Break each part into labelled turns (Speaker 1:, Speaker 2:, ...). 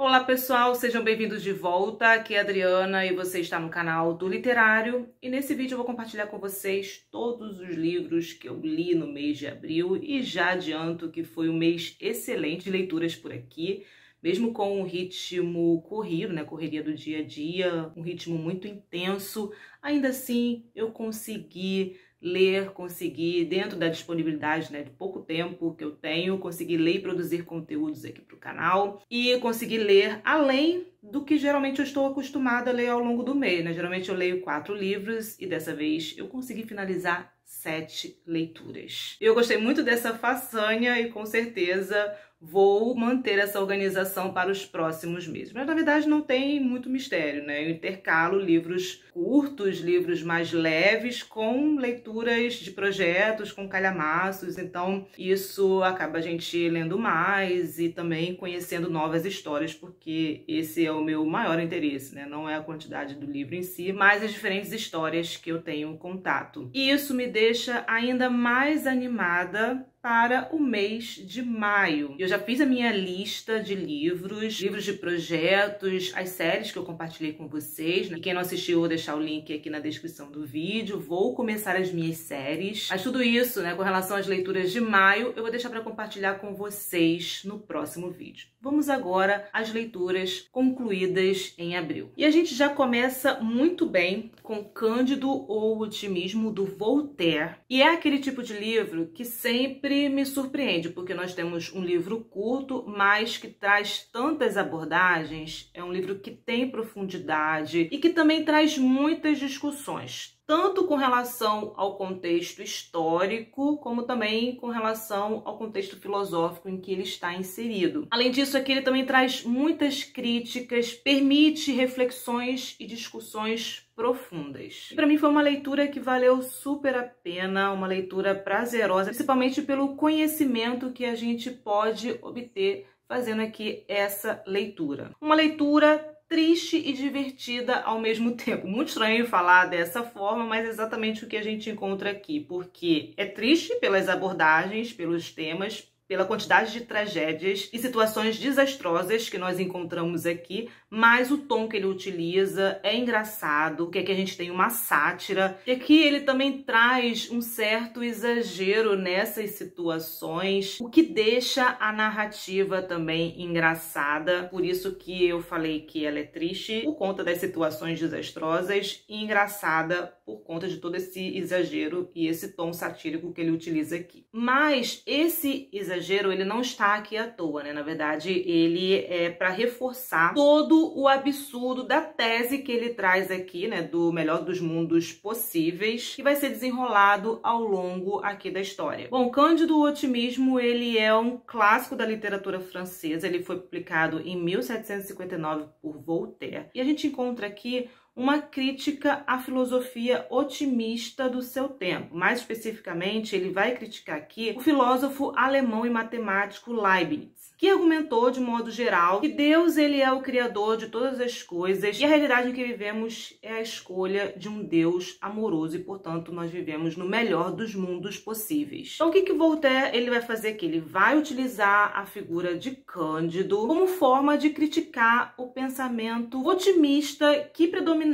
Speaker 1: Olá pessoal, sejam bem-vindos de volta, aqui é a Adriana e você está no canal do Literário. E nesse vídeo eu vou compartilhar com vocês todos os livros que eu li no mês de abril e já adianto que foi um mês excelente de leituras por aqui, mesmo com um ritmo corrido, né, correria do dia a dia, um ritmo muito intenso, ainda assim eu consegui ler, consegui, dentro da disponibilidade, né, de pouco tempo que eu tenho, consegui ler e produzir conteúdos aqui para o canal e consegui ler além do que geralmente eu estou acostumada a ler ao longo do mês, né? Geralmente eu leio 4 livros e dessa vez eu consegui finalizar 7 leituras. Eu gostei muito dessa façanha e com certeza vou manter essa organização para os próximos meses. Mas na verdade não tem muito mistério, né? Eu intercalo livros curtos, livros mais leves com leituras de projetos, com calhamaços, então isso acaba a gente lendo mais e também conhecendo novas histórias, porque esse é o meu maior interesse, né? Não é a quantidade do livro em si, mas as diferentes histórias que eu tenho contato. E isso me deixa ainda mais animada para o mês de maio. Eu já fiz a minha lista de livros de projetos, as séries que eu compartilhei com vocês, né? E quem não assistiu, eu vou deixar o link aqui na descrição do vídeo. Vou começar as minhas séries. Mas tudo isso, né, com relação às leituras de maio, eu vou deixar para compartilhar com vocês no próximo vídeo. Vamos agora às leituras concluídas em abril. E a gente já começa muito bem com Cândido ou o Otimismo, do Voltaire. E é aquele tipo de livro que sempre me surpreende, porque nós temos um livro curto, mas que traz tantas abordagens, é um livro que tem profundidade e que também traz muitas discussões, tanto com relação ao contexto histórico, como também com relação ao contexto filosófico em que ele está inserido. Além disso, aqui ele também traz muitas críticas, permite reflexões e discussões profundas. Para mim foi uma leitura que valeu super a pena, uma leitura prazerosa, principalmente pelo conhecimento que a gente pode obter fazendo aqui essa leitura. Uma leitura triste e divertida ao mesmo tempo. Muito estranho falar dessa forma, mas é exatamente o que a gente encontra aqui, porque é triste pelas abordagens, pelos temas, pela quantidade de tragédias e situações desastrosas que nós encontramos aqui, mas o tom que ele utiliza é engraçado, que aqui a gente tem uma sátira, e aqui ele também traz um certo exagero nessas situações, o que deixa a narrativa também engraçada, por isso que eu falei que ela é triste por conta das situações desastrosas e engraçada por conta de todo esse exagero e esse tom satírico que ele utiliza aqui. Mas esse exagero ele não está aqui à toa, né? Na verdade, ele é para reforçar todo o absurdo da tese que ele traz aqui, né? Do melhor dos mundos possíveis, que vai ser desenrolado ao longo aqui da história. Bom, Cândido o Otimismo, ele é um clássico da literatura francesa. Ele foi publicado em 1759 por Voltaire. E a gente encontra aqui uma crítica à filosofia otimista do seu tempo. Mais especificamente, ele vai criticar aqui o filósofo alemão e matemático Leibniz, que argumentou de modo geral que Deus ele é o criador de todas as coisas e a realidade em que vivemos é a escolha de um Deus amoroso e, portanto, nós vivemos no melhor dos mundos possíveis. Então, o que Voltaire ele vai fazer aqui? Ele vai utilizar a figura de Cândido como forma de criticar o pensamento otimista que predominava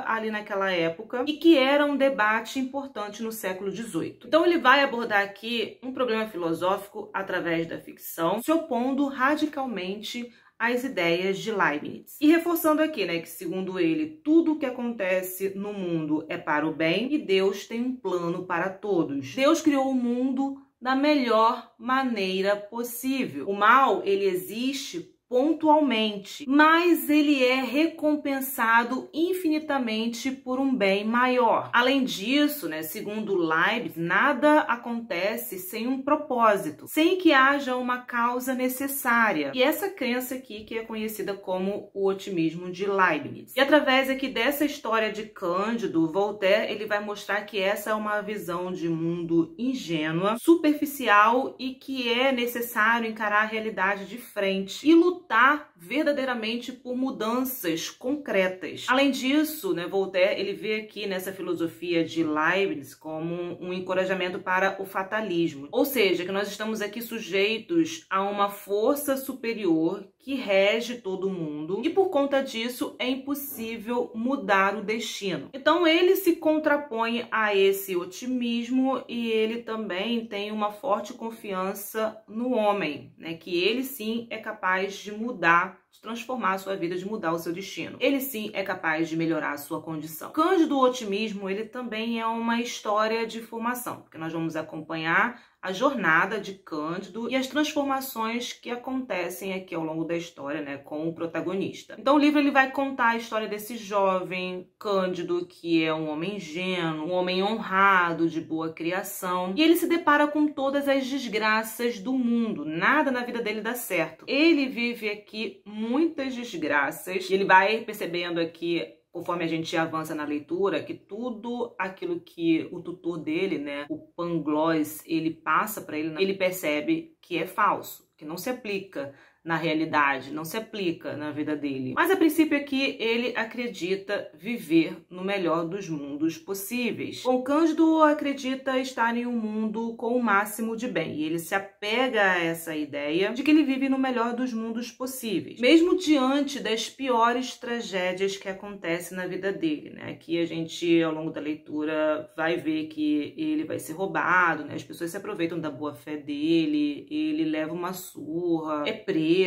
Speaker 1: ali naquela época e que era um debate importante no século XVIII. Então ele vai abordar aqui um problema filosófico através da ficção, se opondo radicalmente às ideias de Leibniz. E reforçando aqui, né, que segundo ele, tudo o que acontece no mundo é para o bem e Deus tem um plano para todos. Deus criou o mundo da melhor maneira possível. O mal, ele existe pontualmente, mas ele é recompensado infinitamente por um bem maior. Além disso, né, segundo Leibniz, nada acontece sem um propósito, sem que haja uma causa necessária. E essa crença aqui que é conhecida como o otimismo de Leibniz. E através aqui dessa história de Cândido, Voltaire, ele vai mostrar que essa é uma visão de mundo ingênua, superficial e que é necessário encarar a realidade de frente e lutar verdadeiramente por mudanças concretas. Além disso, né, Voltaire ele vê aqui nessa filosofia de Leibniz como um encorajamento para o fatalismo, ou seja, que nós estamos aqui sujeitos a uma força superior que rege todo mundo e por conta disso é impossível mudar o destino. Então ele se contrapõe a esse otimismo e ele também tem uma forte confiança no homem, né, que ele sim é capaz de mudar, de transformar a sua vida, de mudar o seu destino. Ele sim é capaz de melhorar a sua condição. Cândido Otimismo, ele também é uma história de formação, porque nós vamos acompanhar a jornada de Cândido e as transformações que acontecem aqui ao longo da história, né, com o protagonista. Então o livro ele vai contar a história desse jovem Cândido, que é um homem ingênuo, um homem honrado, de boa criação, e ele se depara com todas as desgraças do mundo. Nada na vida dele dá certo. Ele vive aqui muitas desgraças e ele vai percebendo aqui, conforme a gente avança na leitura, que tudo aquilo que o tutor dele, né, o Pangloss, ele passa para ele, ele percebe que é falso, que não se aplica na realidade, não se aplica na vida dele. Mas a princípio aqui ele acredita viver no melhor dos mundos possíveis. Bom, Cândido acredita estar em um mundo com o máximo de bem e ele se apega a essa ideia de que ele vive no melhor dos mundos possíveis, mesmo diante das piores tragédias que acontecem na vida dele, né? Aqui a gente, ao longo da leitura, vai ver que ele vai ser roubado, né? As pessoas se aproveitam da boa fé dele, ele leva uma surra, é preso,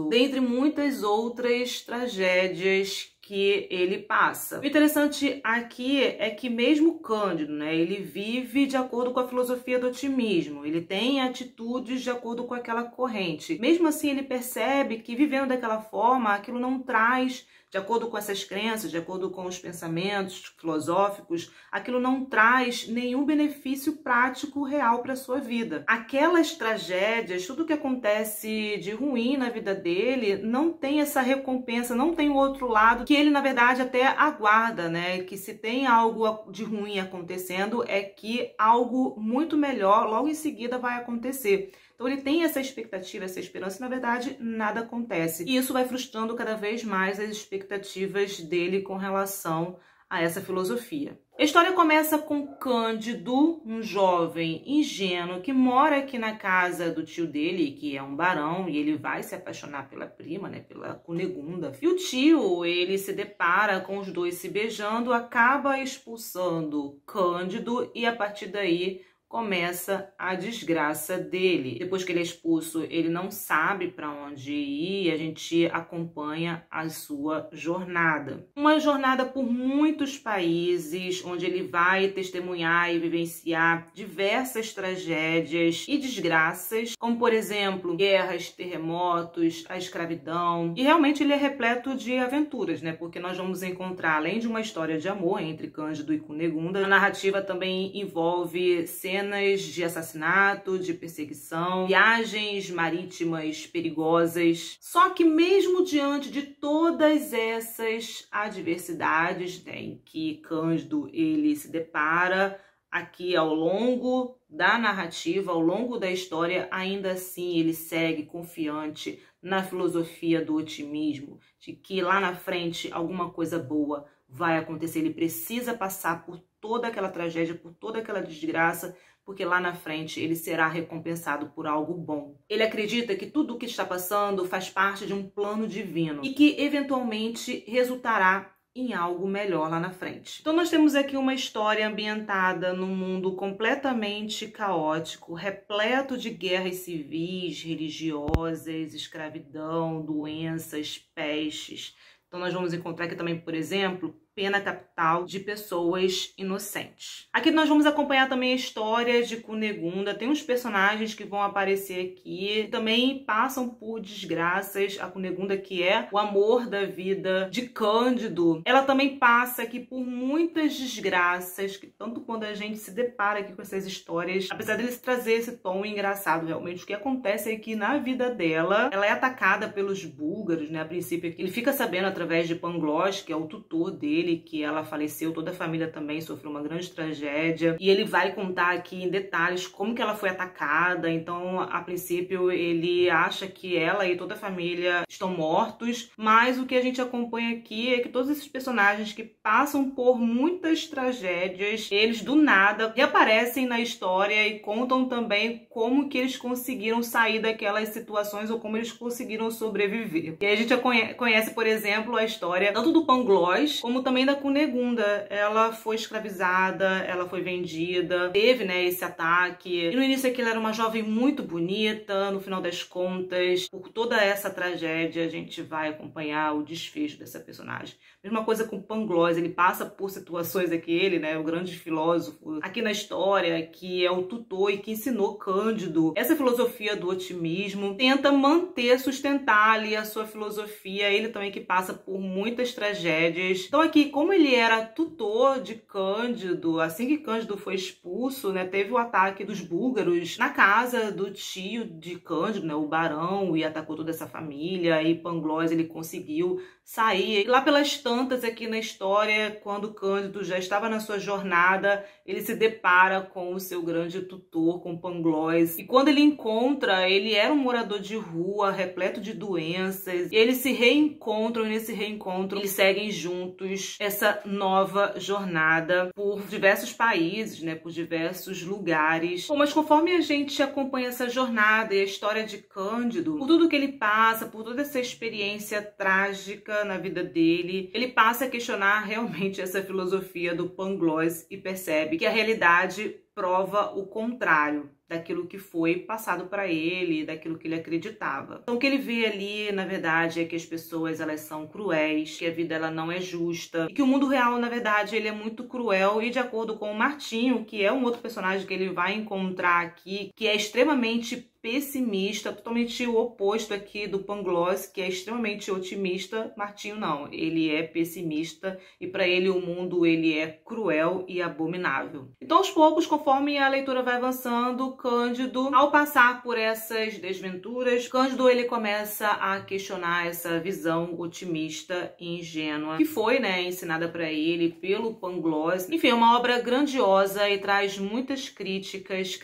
Speaker 1: dentre muitas outras tragédias que ele passa. O interessante aqui é que mesmo Cândido, né, ele vive de acordo com a filosofia do otimismo, ele tem atitudes de acordo com aquela corrente. Mesmo assim, ele percebe que vivendo daquela forma, aquilo não traz, de acordo com essas crenças, de acordo com os pensamentos filosóficos, aquilo não traz nenhum benefício prático real para a sua vida. Aquelas tragédias, tudo que acontece de ruim na vida dele, não tem essa recompensa, não tem o outro lado que ele, na verdade, até aguarda, né? Que se tem algo de ruim acontecendo, é que algo muito melhor logo em seguida vai acontecer. Então ele tem essa expectativa, essa esperança, e na verdade nada acontece. E isso vai frustrando cada vez mais as expectativas dele com relação a essa filosofia. A história começa com Cândido, um jovem ingênuo que mora aqui na casa do tio dele, que é um barão, e ele vai se apaixonar pela prima, né, pela Cunegunda. E o tio, ele se depara com os dois se beijando, acaba expulsando Cândido e a partir daí começa a desgraça dele. Depois que ele é expulso, ele não sabe para onde ir e a gente acompanha a sua jornada. Uma jornada por muitos países, onde ele vai testemunhar e vivenciar diversas tragédias e desgraças, como por exemplo, guerras, terremotos, a escravidão. E realmente ele é repleto de aventuras, né? Porque nós vamos encontrar, além de uma história de amor entre Cândido e Cunegunda, a narrativa também envolve cenas de assassinato, de perseguição, viagens marítimas perigosas. Só que mesmo diante de todas essas adversidades, né, em que Cândido ele se depara aqui ao longo da narrativa, ao longo da história, ainda assim ele segue confiante na filosofia do otimismo, de que lá na frente alguma coisa boa vai acontecer. Ele precisa passar por toda aquela tragédia, por toda aquela desgraça, porque lá na frente ele será recompensado por algo bom. Ele acredita que tudo o que está passando faz parte de um plano divino e que eventualmente resultará em algo melhor lá na frente. Então nós temos aqui uma história ambientada num mundo completamente caótico, repleto de guerras civis, religiosas, escravidão, doenças, pestes. Então nós vamos encontrar aqui também, por exemplo, pena capital de pessoas inocentes. Aqui nós vamos acompanhar também a história de Cunegunda. Tem uns personagens que vão aparecer aqui, também passam por desgraças. A Cunegunda, que é o amor da vida de Cândido, ela também passa aqui por muitas desgraças, que tanto quando a gente se depara aqui com essas histórias, apesar deles trazer esse tom engraçado, realmente o que acontece é que na vida dela, ela é atacada pelos búlgaros, né, a princípio. Ele fica sabendo através de Pangloss, que é o tutor dele, dele, que ela faleceu, toda a família também sofreu uma grande tragédia, e ele vai contar aqui em detalhes como que ela foi atacada. Então, a princípio, ele acha que ela e toda a família estão mortos, mas o que a gente acompanha aqui é que todos esses personagens que passam por muitas tragédias, eles do nada reaparecem na história e contam também como que eles conseguiram sair daquelas situações ou como eles conseguiram sobreviver. E aí a gente conhece, por exemplo, a história tanto do Pangloss como também da Cunegunda. Ela foi escravizada, ela foi vendida, teve, né, esse ataque. E no início aqui ela era uma jovem muito bonita, no final das contas, por toda essa tragédia, a gente vai acompanhar o desfecho dessa personagem. Mesma coisa com o Pangloss, ele passa por situações aqui, ele, né, o grande filósofo aqui na história, que é o tutor e que ensinou Cândido essa filosofia do otimismo, tenta manter, sustentar ali a sua filosofia, ele também que passa por muitas tragédias. Então aqui, como ele era tutor de Cândido, assim que Cândido foi expulso, né, teve o ataque dos búlgaros na casa do tio de Cândido, né, o barão, e atacou toda essa família, e Pangloss ele conseguiu sair. E lá pelas tantas aqui na história, quando Cândido já estava na sua jornada, ele se depara com o seu grande tutor, com Pangloss. E quando ele encontra, ele era um morador de rua, repleto de doenças. E eles se reencontram, e nesse reencontro eles seguem juntos essa nova jornada por diversos países, né, por diversos lugares. Bom, mas conforme a gente acompanha essa jornada e a história de Cândido, por tudo que ele passa, por toda essa experiência trágica na vida dele, ele passa a questionar realmente essa filosofia do Pangloss e percebe que a realidade prova o contrário daquilo que foi passado para ele, daquilo que ele acreditava. Então o que ele vê ali, na verdade, é que as pessoas elas são cruéis, que a vida ela não é justa, e que o mundo real, na verdade, ele é muito cruel. E de acordo com o Martinho, que é um outro personagem que ele vai encontrar aqui, que é extremamente pessimista, totalmente o oposto aqui do Pangloss, que é extremamente otimista. Martinho não, ele é pessimista e para ele o mundo ele é cruel e abominável. Então aos poucos, conforme a leitura vai avançando, Cândido, ao passar por essas desventuras, Cândido ele começa a questionar essa visão otimista e ingênua que foi, né, ensinada para ele pelo Pangloss. Enfim, é uma obra grandiosa e traz muitas críticas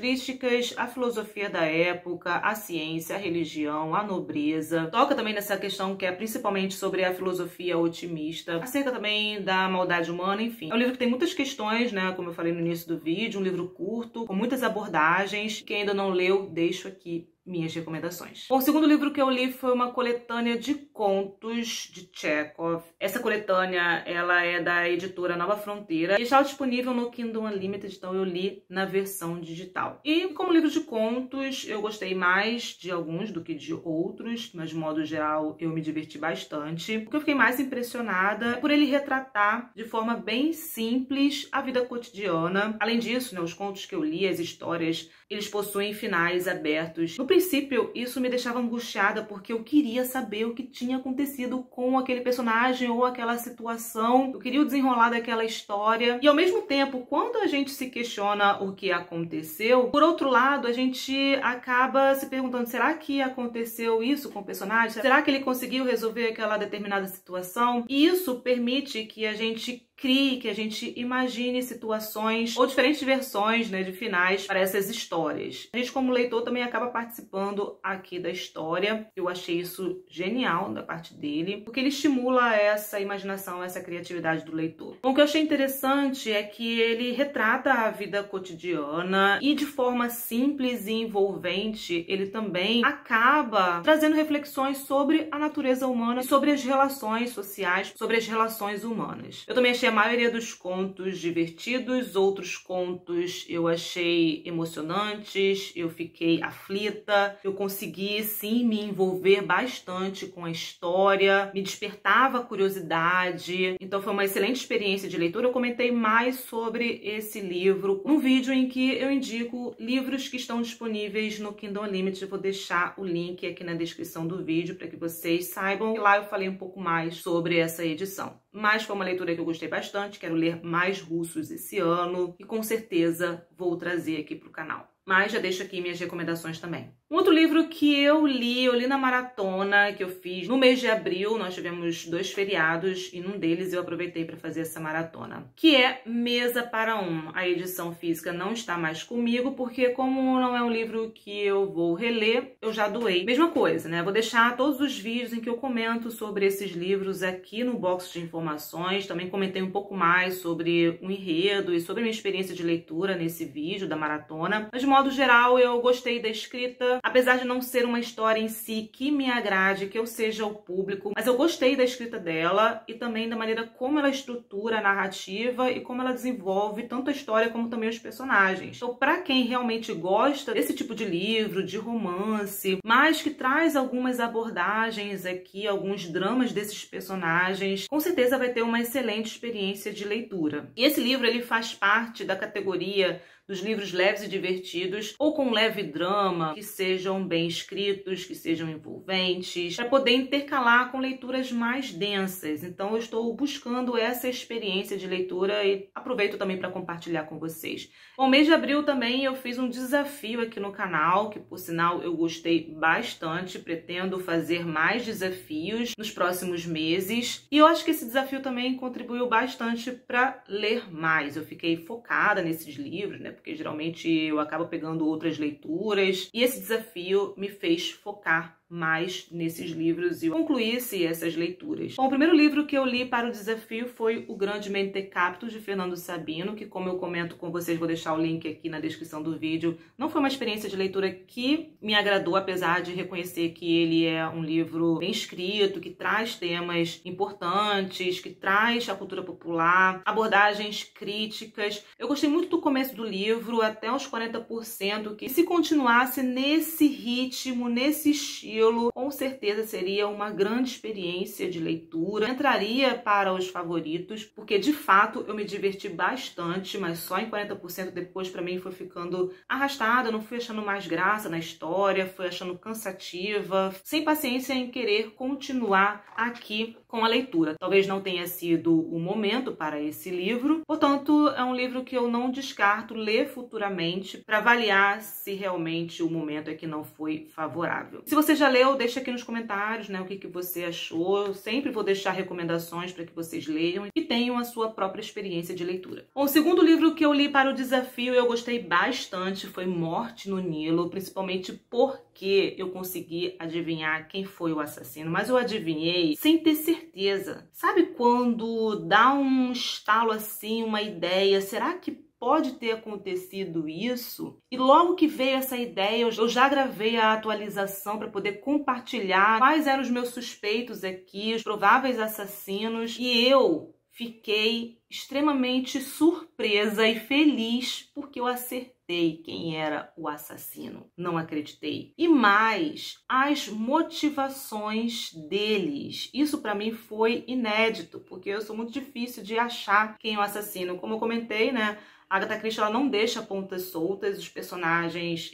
Speaker 1: à filosofia da época, a ciência, a religião, a nobreza. Toca também nessa questão que é principalmente sobre a filosofia otimista, acerca também da maldade humana, enfim. É um livro que tem muitas questões, né, como eu falei no início do vídeo, um livro curto, com muitas abordagens. Quem ainda não leu, deixo aqui minhas recomendações. Bom, o segundo livro que eu li foi uma coletânea de contos de Chekhov. Essa coletânea, ela é da editora Nova Fronteira e está disponível no Kindle Unlimited, então eu li na versão digital. E como livro de contos, eu gostei mais de alguns do que de outros, mas de modo geral eu me diverti bastante. O que eu fiquei mais impressionada é por ele retratar de forma bem simples a vida cotidiana. Além disso, né, os contos que eu li, as histórias, eles possuem finais abertos. No princípio, isso me deixava angustiada porque eu queria saber o que tinha acontecido com aquele personagem ou aquela situação. Eu queria o desenrolar daquela história. E ao mesmo tempo, quando a gente se questiona o que aconteceu, por outro lado, a gente acaba se perguntando, será que aconteceu isso com o personagem? Será que ele conseguiu resolver aquela determinada situação? E isso permite que a gente crie, que a gente imagine situações ou diferentes versões, né, de finais para essas histórias. A gente, como leitor, também acaba participando aqui da história. Eu achei isso genial da parte dele, porque ele estimula essa imaginação, essa criatividade do leitor. Bom, o que eu achei interessante é que ele retrata a vida cotidiana e de forma simples e envolvente, ele também acaba trazendo reflexões sobre a natureza humana e sobre as relações sociais, sobre as relações humanas. Eu também achei a maioria dos contos divertidos, outros contos eu achei emocionantes, eu fiquei aflita, eu consegui sim me envolver bastante com a história, me despertava curiosidade, então foi uma excelente experiência de leitura. Eu comentei mais sobre esse livro num vídeo em que eu indico livros que estão disponíveis no Kindle Unlimited. Eu vou deixar o link aqui na descrição do vídeo para que vocês saibam, e lá eu falei um pouco mais sobre essa edição. Mas foi uma leitura que eu gostei bastante, quero ler mais russos esse ano e com certeza vou trazer aqui para o canal. mas já deixo aqui minhas recomendações também. Um outro livro que eu li na maratona que eu fiz no mês de abril. Nós tivemos 2 feriados e num deles eu aproveitei para fazer essa maratona, que é Mesa para Um. A edição física não está mais comigo, porque como não é um livro que eu vou reler, eu já doei. Mesma coisa, né? Vou deixar todos os vídeos em que eu comento sobre esses livros aqui no box de informações. Também comentei um pouco mais sobre o enredo e sobre a minha experiência de leitura nesse vídeo da maratona. Mas de modo geral, eu gostei da escrita, apesar de não ser uma história em si que me agrade, que eu seja o público, mas eu gostei da escrita dela e também da maneira como ela estrutura a narrativa e como ela desenvolve tanto a história como também os personagens. Então, para quem realmente gosta desse tipo de livro, de romance, mas que traz algumas abordagens aqui, alguns dramas desses personagens, com certeza vai ter uma excelente experiência de leitura. E esse livro, ele faz parte da categoria dos livros leves e divertidos, ou com leve drama, que sejam bem escritos, que sejam envolventes, para poder intercalar com leituras mais densas. Então eu estou buscando essa experiência de leitura e aproveito também para compartilhar com vocês. Bom, mês de abril também eu fiz um desafio aqui no canal, que por sinal eu gostei bastante, pretendo fazer mais desafios nos próximos meses. E eu acho que esse desafio também contribuiu bastante para ler mais. Eu fiquei focada nesses livros, né? Porque geralmente eu acabo pegando outras leituras, e esse desafio me fez focar mais nesses livros e concluísse essas leituras. Bom, o primeiro livro que eu li para o desafio foi O Grande Mentecapto, de Fernando Sabino, que, como eu comento com vocês, vou deixar o link aqui na descrição do vídeo, não foi uma experiência de leitura que me agradou, apesar de reconhecer que ele é um livro bem escrito, que traz temas importantes, que traz a cultura popular, abordagens críticas. Eu gostei muito do começo do livro, até os 40%, que se continuasse nesse ritmo, nesse estilo, com certeza seria uma grande experiência de leitura. Entraria para os favoritos, porque de fato eu me diverti bastante, mas só em 40%. Depois para mim foi ficando arrastada, não fui achando mais graça na história, fui achando cansativa, sem paciência em querer continuar aqui com a leitura. Talvez não tenha sido o momento para esse livro, portanto é um livro que eu não descarto ler futuramente para avaliar se realmente o momento é que não foi favorável. Se você já leu, deixa aqui nos comentários, né, o que você achou. Eu sempre vou deixar recomendações para que vocês leiam e tenham a sua própria experiência de leitura. Bom, o segundo livro que eu li para o desafio eu gostei bastante foi Morte no Nilo, principalmente porque eu consegui adivinhar quem foi o assassino, mas eu adivinhei sem ter certeza. Sabe quando dá um estalo assim, uma ideia, será que pode ter acontecido isso? E logo que veio essa ideia, eu já gravei a atualização para poder compartilhar quais eram os meus suspeitos aqui, os prováveis assassinos, e eu fiquei extremamente surpresa e feliz porque eu acertei quem era o assassino. Não acreditei. E mais, as motivações deles. Isso para mim foi inédito, porque eu sou muito difícil de achar quem é o assassino. Como eu comentei, né? A Agatha Christie, ela não deixa pontas soltas. Os personagens,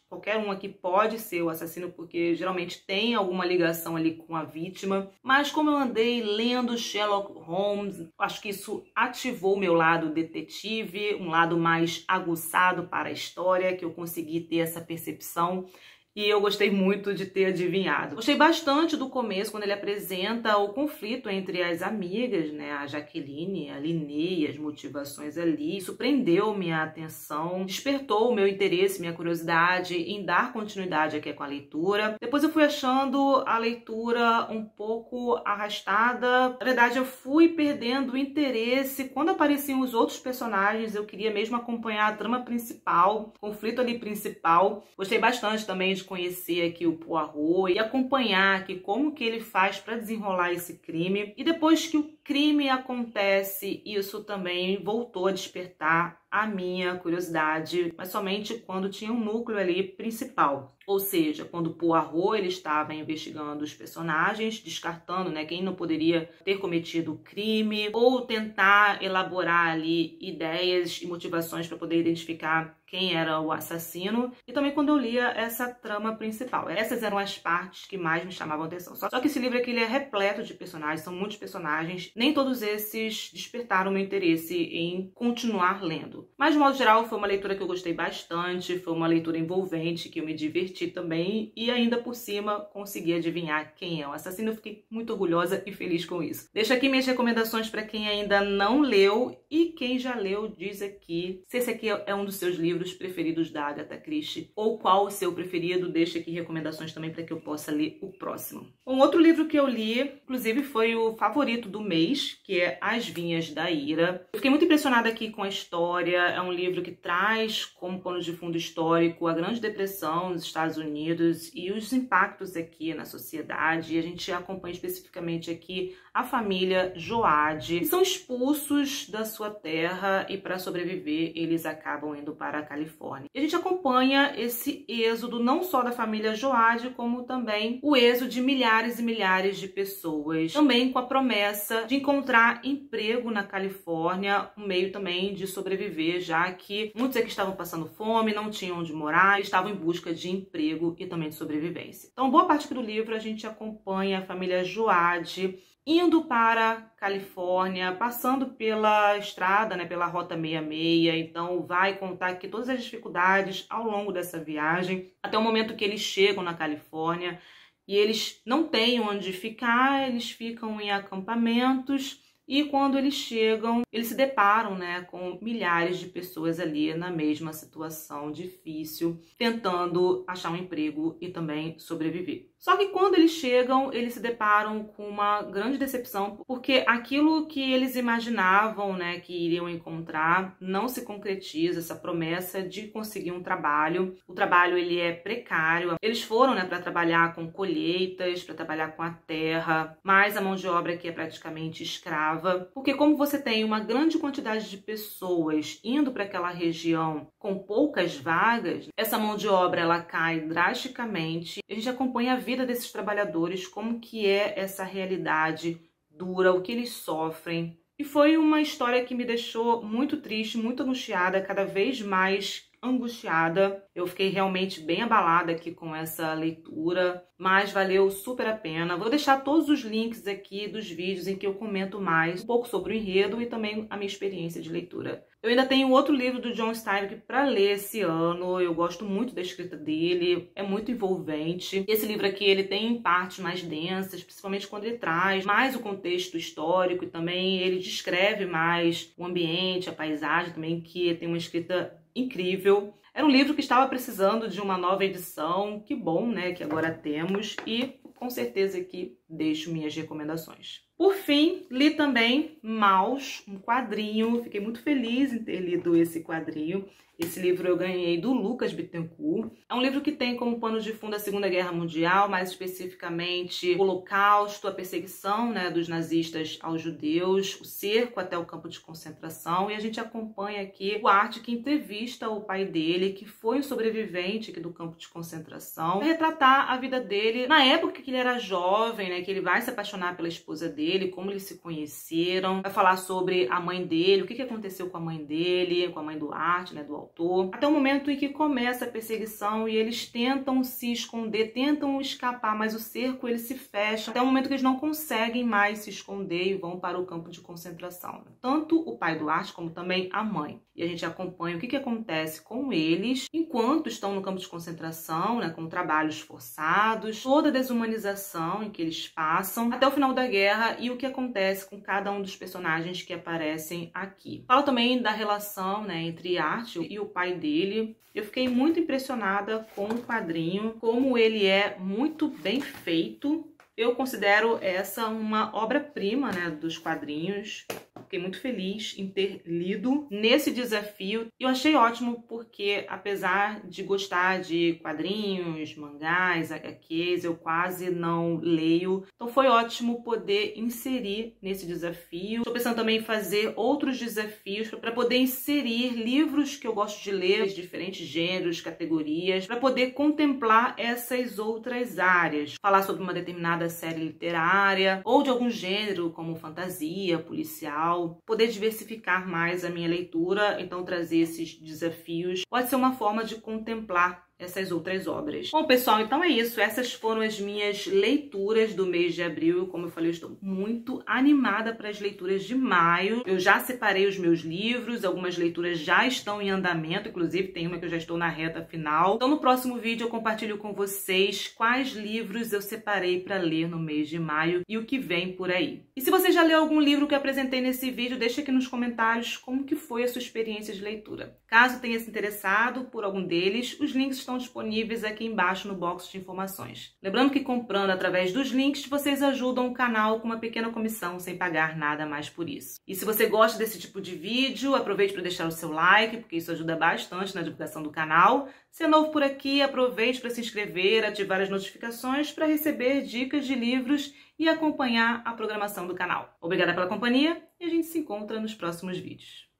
Speaker 1: qualquer um aqui pode ser o assassino, porque geralmente tem alguma ligação ali com a vítima. Mas como eu andei lendo Sherlock Holmes, acho que isso ativou o meu lado detetive, um lado mais aguçado para a história, que eu consegui ter essa percepção. E eu gostei muito de ter adivinhado. Gostei bastante do começo, quando ele apresenta o conflito entre as amigas, né? A Jaqueline, a Linné, as motivações ali. Isso prendeu minha atenção, despertou o meu interesse, minha curiosidade em dar continuidade aqui com a leitura. Depois eu fui achando a leitura um pouco arrastada. Na verdade, eu fui perdendo o interesse. Quando apareciam os outros personagens, eu queria mesmo acompanhar a trama principal, o conflito ali principal. Gostei bastante também de conhecer aqui o Poirot e acompanhar aqui como que ele faz para desenrolar esse crime. E depois que o crime acontece, isso também voltou a despertar a minha curiosidade, mas somente quando tinha um núcleo ali principal. Ou seja, quando o Poirot ele estava investigando os personagens, descartando, né, quem não poderia ter cometido o crime, ou tentar elaborar ali ideias e motivações para poder identificar quem era o assassino, e também quando eu lia essa trama principal. Essas eram as partes que mais me chamavam a atenção. Só que esse livro aqui ele é repleto de personagens, são muitos personagens, nem todos esses despertaram meu interesse em continuar lendo. Mas, de modo geral, foi uma leitura que eu gostei bastante, foi uma leitura envolvente, que eu me diverti também e ainda por cima consegui adivinhar quem é o assassino. Eu fiquei muito orgulhosa e feliz com isso. Deixo aqui minhas recomendações para quem ainda não leu e quem já leu diz aqui se esse aqui é um dos seus livros preferidos da Agatha Christie ou qual o seu preferido. Deixa aqui recomendações também para que eu possa ler o próximo. Um outro livro que eu li, inclusive foi o favorito do mês, que é As Vinhas da Ira. Eu fiquei muito impressionada aqui com a história. É um livro que traz como pano de fundo histórico a Grande Depressão nos Estados Unidos e os impactos aqui na sociedade. E a gente acompanha especificamente aqui a família Joad, que são expulsos da sua terra e para sobreviver eles acabam indo para a Califórnia. E a gente acompanha esse êxodo não só da família Joad, como também o êxodo de milhares e milhares de pessoas, também com a promessa de encontrar emprego na Califórnia, um meio também de sobreviver, já que muitos aqui estavam passando fome, não tinham onde morar, estavam em busca de emprego e também de sobrevivência. Então, boa parte do livro a gente acompanha a família Joad indo para Califórnia, passando pela estrada, né, pela Rota 66, então vai contar aqui todas as dificuldades ao longo dessa viagem, até o momento que eles chegam na Califórnia e eles não têm onde ficar, eles ficam em acampamentos e quando eles chegam, eles se deparam, né, com milhares de pessoas ali na mesma situação difícil, tentando achar um emprego e também sobreviver. Só que quando eles chegam, eles se deparam com uma grande decepção, porque aquilo que eles imaginavam, né, que iriam encontrar, não se concretiza, essa promessa de conseguir um trabalho. O trabalho, ele é precário. Eles foram, né, para trabalhar com colheitas, para trabalhar com a terra, mas a mão de obra aqui é praticamente escrava, porque como você tem uma grande quantidade de pessoas indo para aquela região com poucas vagas, essa mão de obra, ela cai drasticamente. A gente acompanha a vida desses trabalhadores, como que é essa realidade dura, o que eles sofrem. E foi uma história que me deixou muito triste, muito angustiada, cada vez mais angustiada. Eu fiquei realmente bem abalada aqui com essa leitura, mas valeu super a pena. Vou deixar todos os links aqui dos vídeos em que eu comento mais um pouco sobre o enredo e também a minha experiência de leitura. Eu ainda tenho outro livro do John Steinbeck para ler esse ano. Eu gosto muito da escrita dele, é muito envolvente. Esse livro aqui, ele tem partes mais densas, principalmente quando ele traz mais o contexto histórico e também ele descreve mais o ambiente, a paisagem também, que tem uma escrita incrível. Era um livro que estava precisando de uma nova edição. Que bom, né, que agora temos. E com certeza aqui deixo minhas recomendações. Por fim, li também Maus, um quadrinho. Fiquei muito feliz em ter lido esse quadrinho. Esse livro eu ganhei do Lucas Bittencourt. É um livro que tem como pano de fundo a Segunda Guerra Mundial, mais especificamente o Holocausto, a perseguição, né, dos nazistas aos judeus, o cerco até o campo de concentração. E a gente acompanha aqui o Art, que entrevista o pai dele, que foi um sobrevivente aqui do campo de concentração, para retratar a vida dele na época que ele era jovem, né, que ele vai se apaixonar pela esposa dele, como eles se conheceram. Vai falar sobre a mãe dele, o que aconteceu com a mãe dele, com a mãe do Art, né, do autor, até o momento em que começa a perseguição e eles tentam se esconder, tentam escapar, mas o cerco ele se fecha, até o momento que eles não conseguem mais se esconder e vão para o campo de concentração. Tanto o pai do Art como também a mãe. E a gente acompanha o que acontece com eles enquanto estão no campo de concentração, né, com trabalhos forçados, toda a desumanização em que eles passam até o final da guerra e o que acontece com cada um dos personagens que aparecem aqui. Fala também da relação, né, entre Art e o pai dele. Eu fiquei muito impressionada com o quadrinho, como ele é muito bem feito. Eu considero essa uma obra-prima, né, dos quadrinhos. Fiquei muito feliz em ter lido nesse desafio. E eu achei ótimo porque, apesar de gostar de quadrinhos, mangás, HQs, eu quase não leio. Então foi ótimo poder inserir nesse desafio. Estou pensando também em fazer outros desafios para poder inserir livros que eu gosto de ler, de diferentes gêneros, categorias, para poder contemplar essas outras áreas. Falar sobre uma determinada série literária ou de algum gênero como fantasia, policial, poder diversificar mais a minha leitura, então trazer esses desafios pode ser uma forma de contemplar essas outras obras. Bom, pessoal, então é isso. Essas foram as minhas leituras do mês de abril. Como eu falei, eu estou muito animada para as leituras de maio. Eu já separei os meus livros, algumas leituras já estão em andamento, inclusive tem uma que eu já estou na reta final. Então no próximo vídeo eu compartilho com vocês quais livros eu separei para ler no mês de maio e o que vem por aí. E se você já leu algum livro que eu apresentei nesse vídeo, deixa aqui nos comentários como que foi a sua experiência de leitura. Caso tenha se interessado por algum deles, os links estão disponíveis aqui embaixo no box de informações. Lembrando que comprando através dos links, vocês ajudam o canal com uma pequena comissão sem pagar nada mais por isso. E se você gosta desse tipo de vídeo, aproveite para deixar o seu like, porque isso ajuda bastante na divulgação do canal. Se é novo por aqui, aproveite para se inscrever, ativar as notificações para receber dicas de livros e acompanhar a programação do canal. Obrigada pela companhia e a gente se encontra nos próximos vídeos.